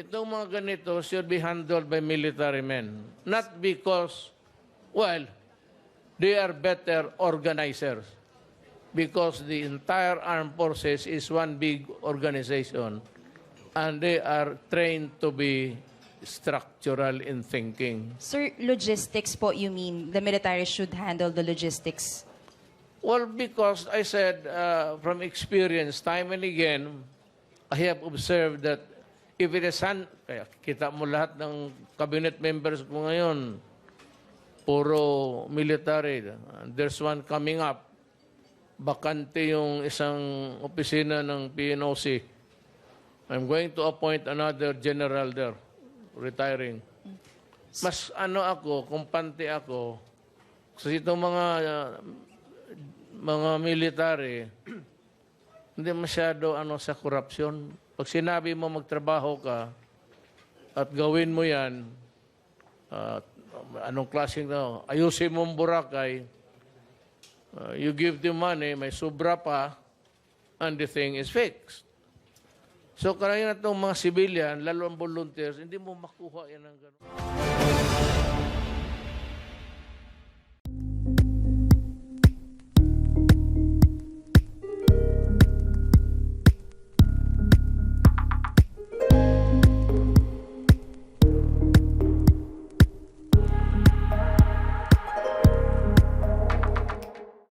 itong mga ganito should be handled by military men. Not because, well, they are better organizers. Because the entire armed forces is one big organization and they are trained to be structural in thinking. Sir, logistics po, you mean the military should handle the logistics? Well, because I said from experience, time and again, I have observed that if it is kaya kita mo lahat ng cabinet members ko ngayon, puro military. There's one coming up. Bakante yung isang opisina ng PNOC. I'm going to appoint another general there, retiring. Mas kumpante ako, kasi itong mga military, hindi masyado sa korupsyon. Pag sinabi mo magtrabaho ka at gawin mo yan, anong klaseng ayusin mo ang Boracay, you give them money, may sobra pa, and the thing is fixed. So, karamihan itong mga civilian, lalo ang volunteers, hindi mo makuha yan ng gano'n.